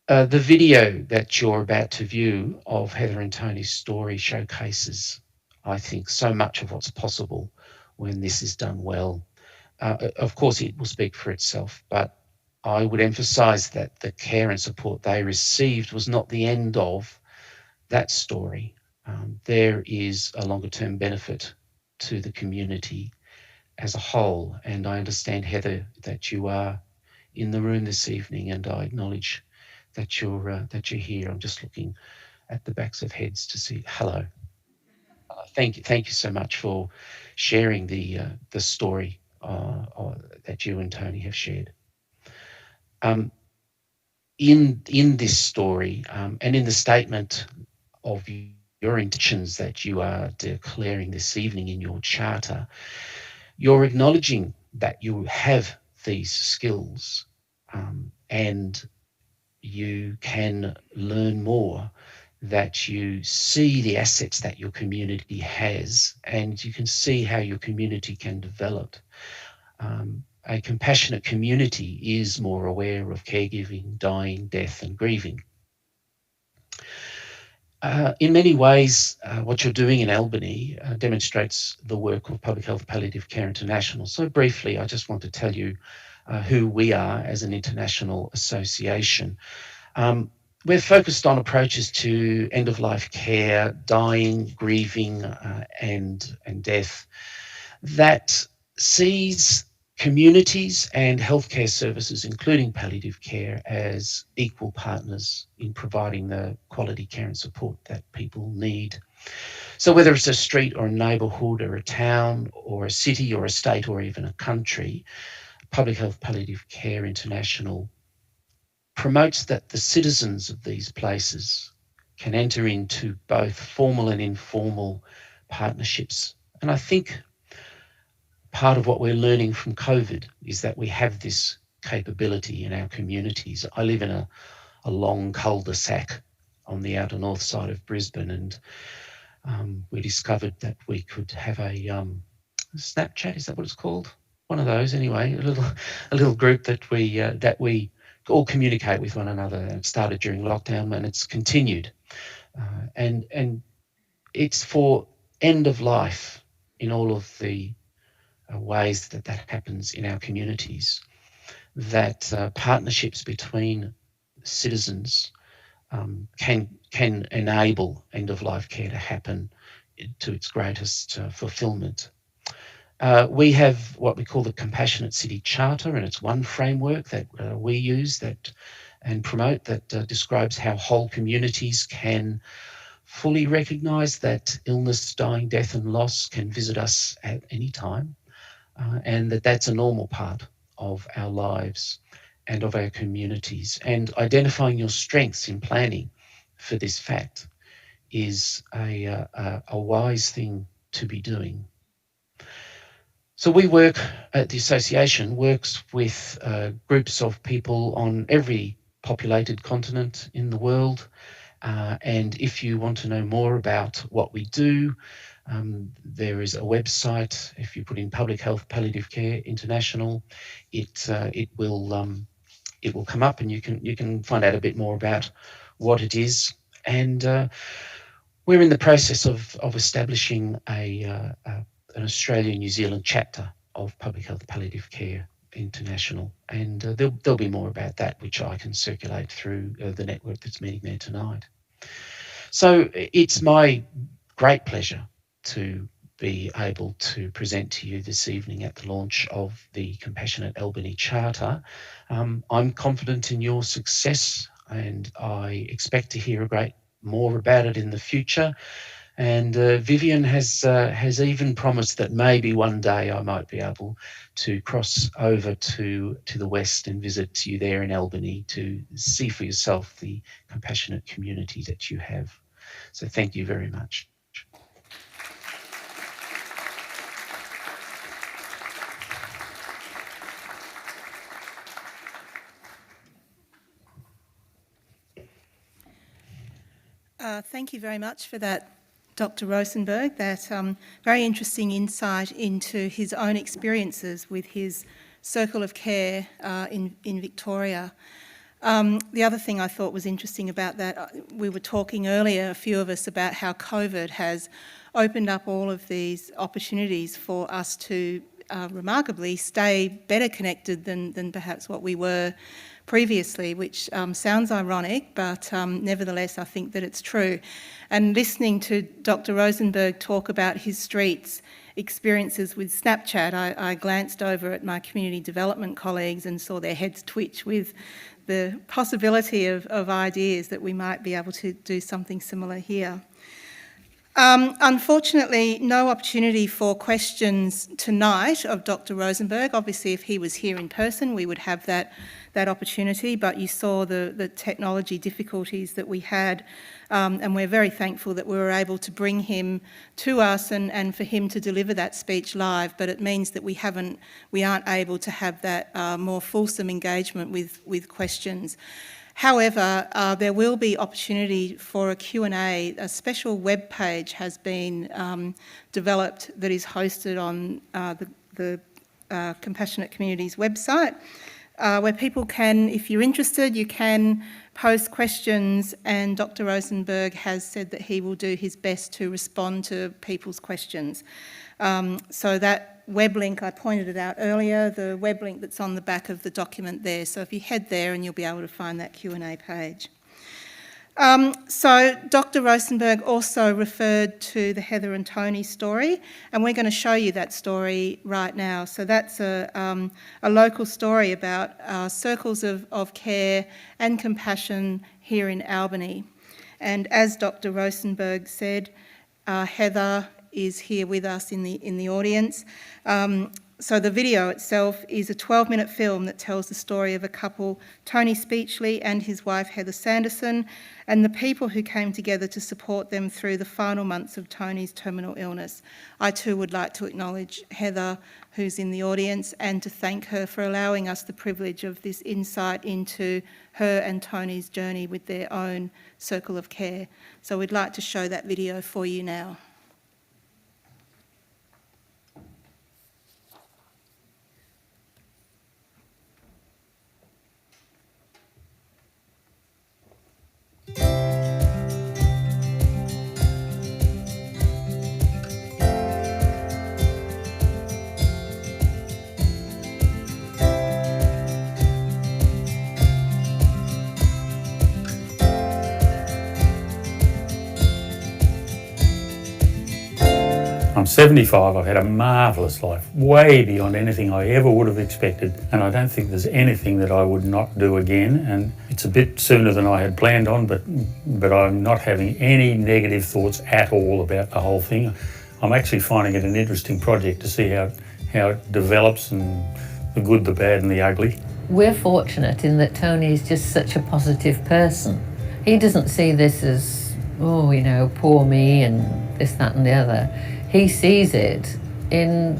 The video that you're about to view of Heather and Tony's story showcases, I think, so much of what's possible when this is done well. Of course, it will speak for itself, but I would emphasise that the care and support they received was not the end of that story. There is a longer term benefit to the community as a whole, and I understand, Heather, that you are in the room this evening, and I acknowledge that you're here. I'm just looking at the backs of heads to see. Hello. Thank you so much for sharing the story that you and Tony have shared. In this story and in the statement of your intentions that you are declaring this evening in your charter, you're acknowledging that you have these skills and you can learn more, that you see the assets that your community has and you can see how your community can develop. A compassionate community is more aware of caregiving, dying, death and grieving. In many ways, what you're doing in Albany demonstrates the work of Public Health Palliative Care International. So briefly, I just want to tell you who we are as an international association. We're focused on approaches to end-of-life care, dying, grieving and death that sees communities and healthcare services, including palliative care, as equal partners in providing the quality care and support that people need. So whether it's a street or a neighbourhood or a town or a city or a state or even a country, Public Health Palliative Care International promotes that the citizens of these places can enter into both formal and informal partnerships. And I think part of what we're learning from COVID is that we have this capability in our communities. I live in a long cul-de-sac on the outer north side of Brisbane, and we discovered that we could have a Snapchat, is that what it's called? One of those anyway, a little group that we all communicate with one another. It started during lockdown and it's continued. And it's for end of life in all of the ways that happens in our communities, that partnerships between citizens can enable end-of-life care to happen to its greatest fulfilment. We have what we call the Compassionate City Charter, and it's one framework that we use and promote that describes how whole communities can fully recognise that illness, dying, death and loss can visit us at any time, and that's a normal part of our lives and of our communities. And identifying your strengths in planning for this fact is a wise thing to be doing. So we work at the association, works with groups of people on every populated continent in the world. And if you want to know more about what we do, there is a website. If you put in Public Health Palliative Care International, it will come up, and you can find out a bit more about what it is. And we're in the process of establishing an Australia-New Zealand chapter of Public Health Palliative Care International, and there'll be more about that, which I can circulate through the network that's meeting there tonight. So it's my great pleasure to be able to present to you this evening at the launch of the Compassionate Albany Charter. I'm confident in your success, and I expect to hear more about it in the future. And Vivian has even promised that maybe one day I might be able to cross over to the west and visit you there in Albany to see for yourself the compassionate community that you have. So thank you very much.
Thank you very much for that, Dr. Rosenberg, that very interesting insight into his own experiences with his circle of care in Victoria. The other thing I thought was interesting about that, we were talking earlier, a few of us, about how COVID has opened up all of these opportunities for us to remarkably stay better connected than perhaps what we were previously, which sounds ironic, but nevertheless I think that it's true. And listening to Dr. Rosenberg talk about his streets experiences with Snapchat, I glanced over at my community development colleagues and saw their heads twitch with the possibility of ideas that we might be able to do something similar here. Unfortunately, no opportunity for questions tonight of Dr. Rosenberg. Obviously, if he was here in person, we would have that opportunity, but you saw the technology difficulties that we had, and we're very thankful that we were able to bring him to us and for him to deliver that speech live, but it means that we aren't able to have that more fulsome engagement with questions. However, there will be opportunity for a Q&A. A special web page has been developed that is hosted on the Compassionate Communities website, where people can, if you're interested, you can post questions, and Dr. Rosenberg has said that he will do his best to respond to people's questions. So that web link, I pointed it out earlier, the web link that's on the back of the document there. So if you head there and you'll be able to find that Q&A page. So Dr. Rosenberg also referred to the Heather and Tony story, and we're going to show you that story right now. So that's a local story about circles of care and compassion here in Albany. And as Dr. Rosenberg said, Heather is here with us in the audience. So the video itself is a 12-minute film that tells the story of a couple, Tony Speechley and his wife Heather Sanderson, and the people who came together to support them through the final months of Tony's terminal illness. I too would like to acknowledge Heather, who's in the audience, and to thank her for allowing us the privilege of this insight into her and Tony's journey with their own circle of care. So we'd like to show that video for you now.
I'm 75, I've had a marvellous life, way beyond anything I ever would have expected, and I don't think there's anything that I would not do again, and it's a bit sooner than I had planned on, but I'm not having any negative thoughts at all about the whole thing. I'm actually finding it an interesting project to see how it develops, and the good, the bad and the ugly.
We're fortunate in that Tony is just such a positive person. He doesn't see this as, oh, you know, poor me and this, that and the other. He sees it in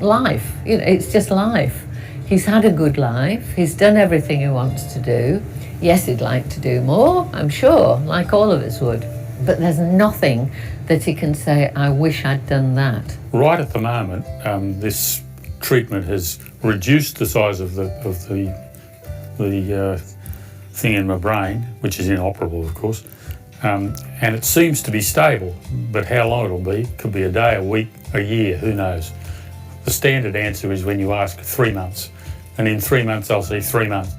life. You know, it's just life. He's had a good life. He's done everything he wants to do. Yes, he'd like to do more, I'm sure, like all of us would. But there's nothing that he can say, I wish I'd done that.
Right at the moment, this treatment has reduced the size of the thing in my brain, which is inoperable, of course. And it seems to be stable, but how long it'll be, could be a day, a week, a year, who knows. The standard answer is when you ask 3 months, and in 3 months I'll see 3 months.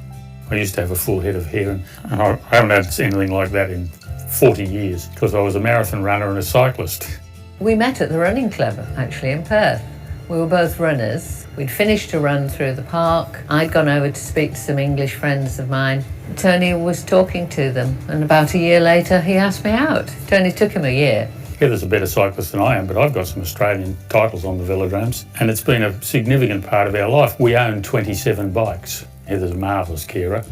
I used to have a full head of hair, and I haven't had anything like that in 40 years, because I was a marathon runner and a cyclist.
We met at the running club, actually, in Perth, We were both runners. We'd finished a run through the park. I'd gone over to speak to some English friends of mine. Tony was talking to them, and about a year later he asked me out. It only took him a year.
Heather's a better cyclist than I am, but I've got some Australian titles on the velodromes, and it's been a significant part of our life. We own 27 bikes. Heather's a marvellous carer.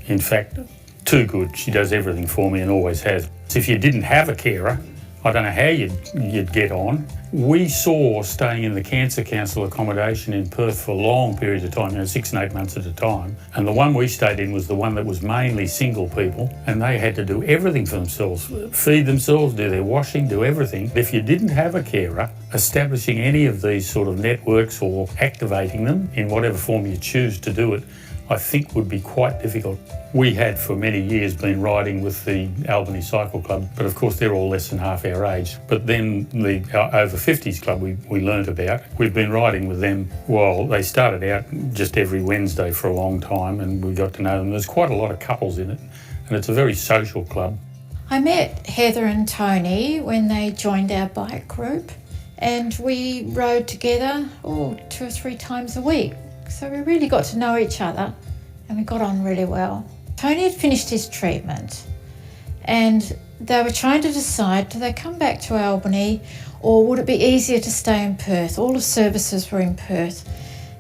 In fact, too good. She does everything for me and always has. If you didn't have a carer, I don't know how you'd get on. We saw staying in the Cancer Council accommodation in Perth for long periods of time, 6 and 8 months at a time. And the one we stayed in was the one that was mainly single people, and they had to do everything for themselves, feed themselves, do their washing, do everything. If you didn't have a carer, establishing any of these sort of networks or activating them in whatever form you choose to do it, I think would be quite difficult. We had for many years been riding with the Albany Cycle Club, but of course they're all less than half our age. But then our over 50s club we learnt about. We've been riding with them. Well, they started out just every Wednesday for a long time, and we got to know them. There's quite a lot of couples in it, and it's a very social club.
I met Heather and Tony when they joined our bike group, and we rode together 2 or 3 times a week. So we really got to know each other and we got on really well. Tony had finished his treatment and they were trying to decide, do they come back to Albany or would it be easier to stay in Perth? All the services were in Perth,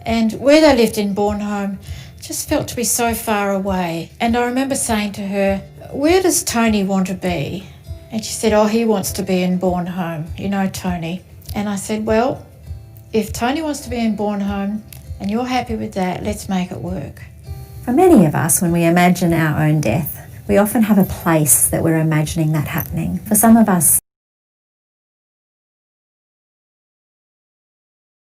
and where they lived in Bornholm just felt to be so far away. And I remember saying to her, where does Tony want to be? And she said, he wants to be in Bornholm, Tony. And I said, well, if Tony wants to be in Bornholm and you're happy with that, let's make it work.
For many of us, when we imagine our own death, we often have a place that we're imagining that happening. For some of us,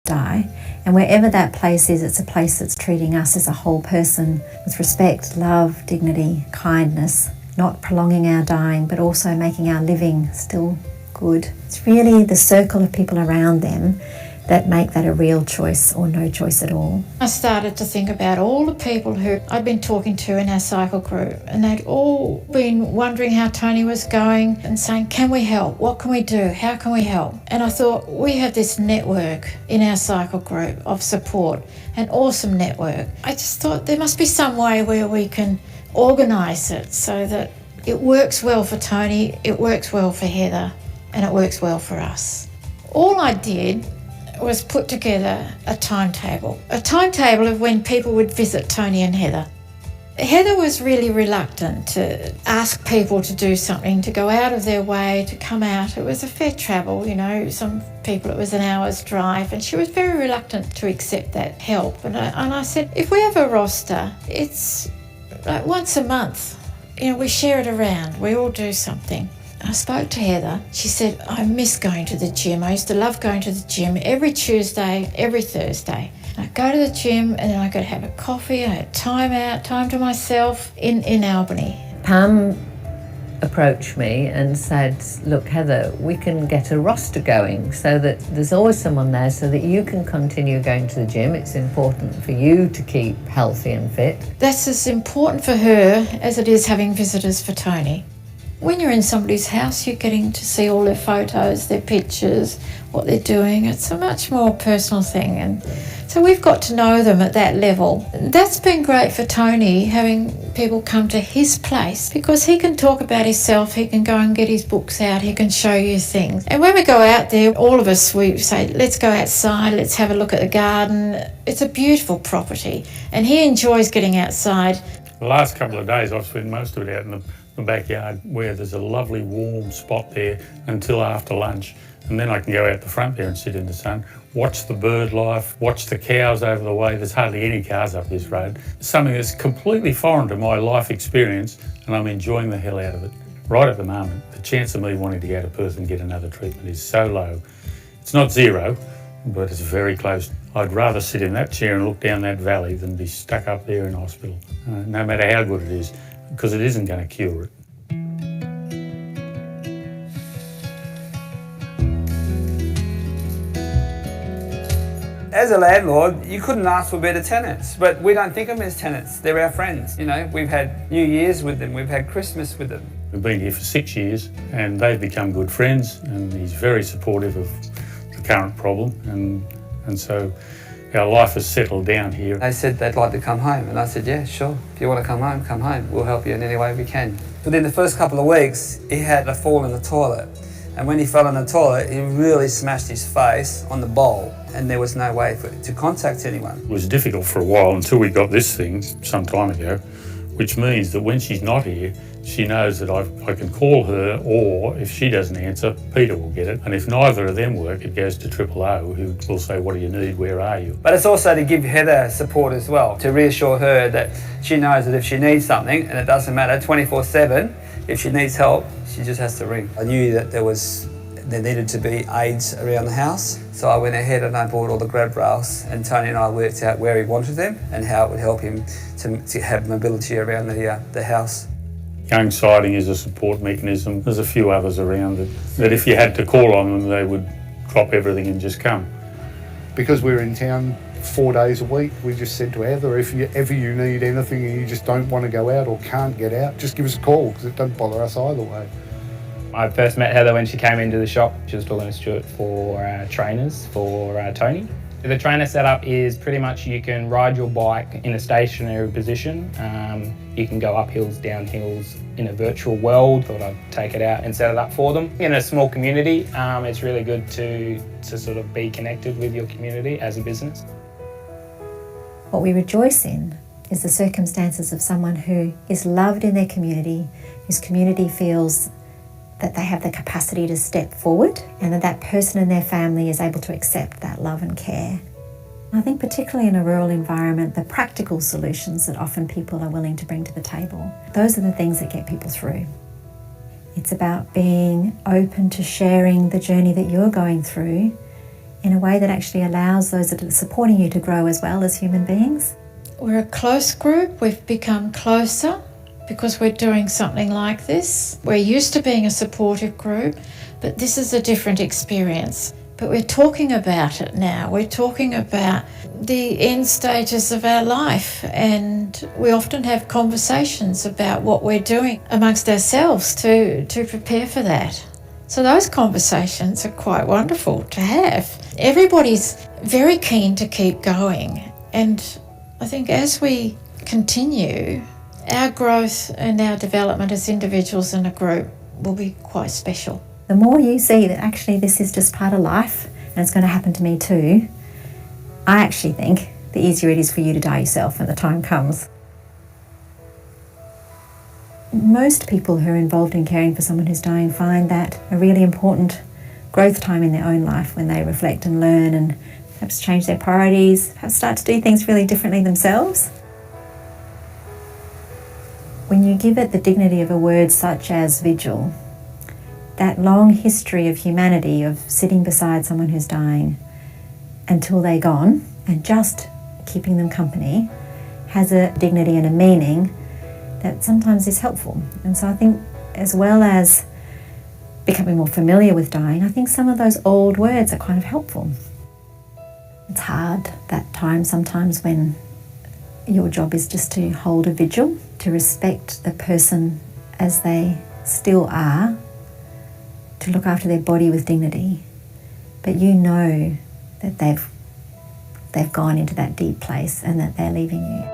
die, and wherever that place is, it's a place that's treating us as a whole person with respect, love, dignity, kindness, not prolonging our dying, but also making our living still good. It's really the circle of people around them that make that a real choice or no choice at all.
I started to think about all the people who I'd been talking to in our cycle group, and they'd all been wondering how Tony was going and saying, can we help? What can we do? How can we help? And I thought, we have this network in our cycle group of support, an awesome network. I just thought there must be some way where we can organise it so that it works well for Tony, it works well for Heather, and it works well for us. All I did was put together a timetable of when people would visit Tony and Heather. Heather was really reluctant to ask people to do something, to go out of their way, to come out. It was a fair travel, some people it was an hour's drive, and she was very reluctant to accept that help. And I said, if we have a roster, it's like once a month, we share it around, we all do something. I spoke to Heather. She said, I miss going to the gym. I used to love going to the gym every Tuesday, every Thursday. I'd go to the gym and then I could have a coffee. I had time to myself in Albany.
Pam approached me and said, look, Heather, we can get a roster going so that there's always someone there so that you can continue going to the gym. It's important for you to keep healthy and fit.
That's as important for her as it is having visitors for Tony. When you're in somebody's house, you're getting to see all their photos, their pictures, what they're doing. It's a much more personal thing. And so we've got to know them at that level. That's been great for Tony, having people come to his place, because he can talk about himself, he can go and get his books out, he can show you things. And when we go out there, all of us, we say, let's go outside, let's have a look at the garden. It's a beautiful property and he enjoys getting outside.
The last couple of days I've spent most of it out in the backyard where there's a lovely warm spot there until after lunch, and then I can go out the front there and sit in the sun, watch the bird life, watch the cows over the way. There's hardly any cars up this road. Something that's completely foreign to my life experience, and I'm enjoying the hell out of it. Right at the moment, the chance of me wanting to go to Perth and get another treatment is so low. It's not zero, but it's very close. I'd rather sit in that chair and look down that valley than be stuck up there in hospital, no matter how good it is, because it isn't going to cure it.
As a landlord, you couldn't ask for better tenants, but we don't think of them as tenants. They're our friends. We've had New Year's with them, we've had Christmas with them.
We've been here for 6 years and they've become good friends, and he's very supportive of the current problem, and And so our life has settled down here.
They said they'd like to come home, and I said, yeah, sure. If you want to come home, come home. We'll help you in any way we can. Within the first couple of weeks, he had a fall in the toilet. And when he fell in the toilet, he really smashed his face on the bowl, and there was no way to contact anyone.
It was difficult for a while until we got this thing some time ago, which means that when she's not here, she knows that I can call her, or if she doesn't answer, Peter will get it. And if neither of them work, it goes to 000, who will say, what do you need, where are you?
But it's also to give Heather support as well, to reassure her that she knows that if she needs something, and it doesn't matter, 24/7, if she needs help, she just has to ring. I knew that there needed to be aids around the house, so I went ahead and I bought all the grab rails, and Tony and I worked out where he wanted them and how it would help him to have mobility around the house.
Young siding is a support mechanism. There's a few others around that if you had to call on them, they would drop everything and just come.
Because we're in town 4 days a week, we just said to Heather, if ever you need anything and you just don't want to go out or can't get out, just give us a call, because it doesn't bother us either way.
I first met Heather when she came into the shop. She was talking to Stuart for trainers for Tony. The trainer setup is pretty much you can ride your bike in a stationary position. You can go up hills, down hills in a virtual world. Thought I'd take it out and set it up for them. In a small community, it's really good to sort of be connected with your community as a business.
What we rejoice in is the circumstances of someone who is loved in their community, whose community feels that they have the capacity to step forward, and that person and their family is able to accept that love and care. I think particularly in a rural environment, the practical solutions that often people are willing to bring to the table, those are the things that get people through. It's about being open to sharing the journey that you're going through in a way that actually allows those that are supporting you to grow as well as human beings.
We're a close group. We've become closer because we're doing something like this. We're used to being a supportive group, but this is a different experience. But we're talking about it now. We're talking about the end stages of our life, and we often have conversations about what we're doing amongst ourselves to prepare for that. So those conversations are quite wonderful to have. Everybody's very keen to keep going, and I think as we continue, our growth and our development as individuals in a group will be quite special.
The more you see that actually this is just part of life and it's going to happen to me too, I actually think the easier it is for you to die yourself when the time comes. Most people who are involved in caring for someone who's dying find that a really important growth time in their own life when they reflect and learn and perhaps change their priorities, perhaps start to do things really differently themselves. When you give it the dignity of a word such as vigil, that long history of humanity of sitting beside someone who's dying until they're gone and just keeping them company has a dignity and a meaning that sometimes is helpful. And so I think as well as becoming more familiar with dying, I think some of those old words are kind of helpful. It's hard that time sometimes when your job is just to hold a vigil, to respect the person as they still are, to look after their body with dignity. But you know that they've gone into that deep place and that they're leaving you.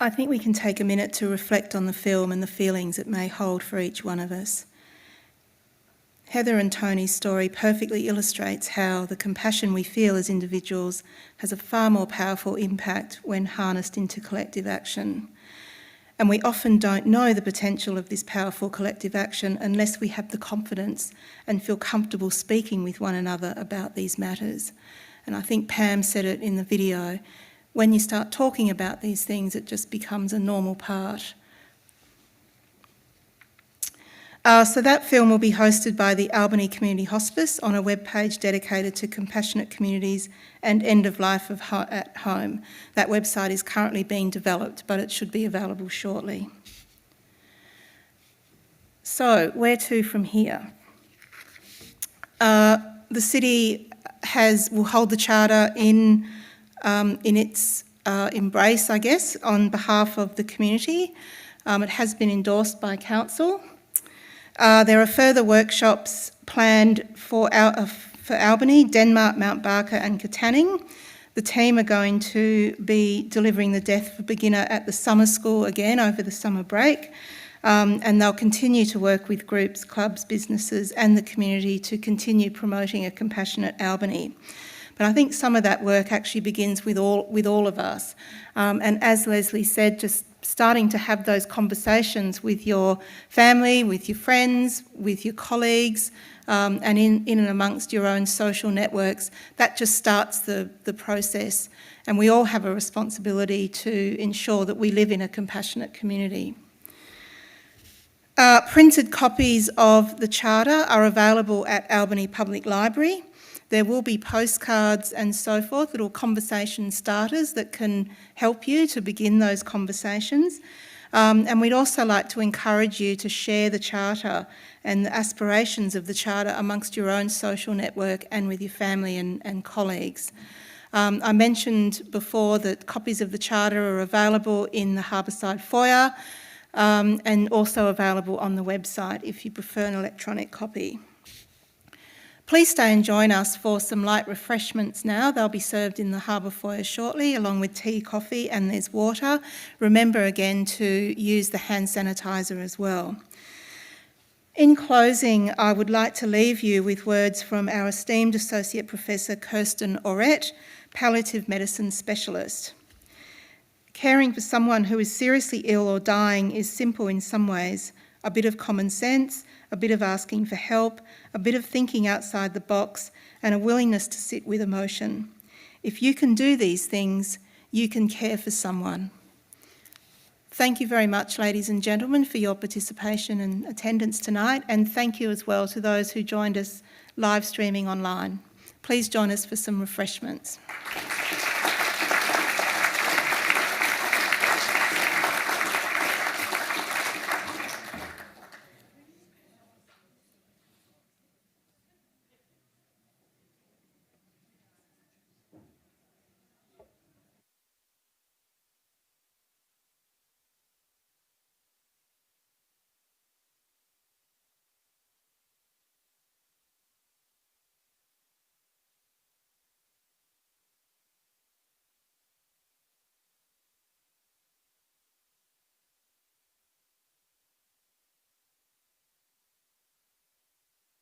I think we can take a minute to reflect on the film and the feelings it may hold for each one of us. Heather and Tony's story perfectly illustrates how the compassion we feel as individuals has a far more powerful impact when harnessed into collective action. And we often don't know the potential of this powerful collective action unless we have the confidence and feel comfortable speaking with one another about these matters. And I think Pam said it in the video, when you start talking about these things, it just becomes a normal part. So that film will be hosted by the Albany Community Hospice on a webpage dedicated to compassionate communities and end of life at home. That website is currently being developed, but it should be available shortly. So where to from here? The city will hold the charter in its embrace, I guess, on behalf of the community. It has been endorsed by council. There are further workshops planned for Albany, Denmark, Mount Barker and Katanning. The team are going to be delivering the Death for Beginner at the summer school again over the summer break, and they'll continue to work with groups, clubs, businesses and the community to continue promoting a compassionate Albany. But I think some of that work actually begins with all of us. And as Leslie said, just starting to have those conversations with your family, with your friends, with your colleagues, and in and amongst your own social networks, that just starts the process. And we all have a responsibility to ensure that we live in a compassionate community. Printed copies of the Charter are available at Albany Public Library. There will be postcards and so forth, little conversation starters that can help you to begin those conversations. And we'd also like to encourage you to share the Charter and the aspirations of the Charter amongst your own social network and with your family and colleagues. I mentioned before that copies of the Charter are available in the Harbourside foyer and also available on the website if you prefer an electronic copy. Please stay and join us for some light refreshments now. They'll be served in the harbour foyer shortly, along with tea, coffee, and there's water. Remember again to use the hand sanitiser as well. In closing, I would like to leave you with words from our esteemed Associate Professor Kirsten Orett, palliative medicine specialist. Caring for someone who is seriously ill or dying is simple in some ways. A bit of common sense, a bit of asking for help, a bit of thinking outside the box, and a willingness to sit with emotion. If you can do these things, you can care for someone. Thank you very much, ladies and gentlemen, for your participation and attendance tonight, and thank you as well to those who joined us live streaming online. Please join us for some refreshments.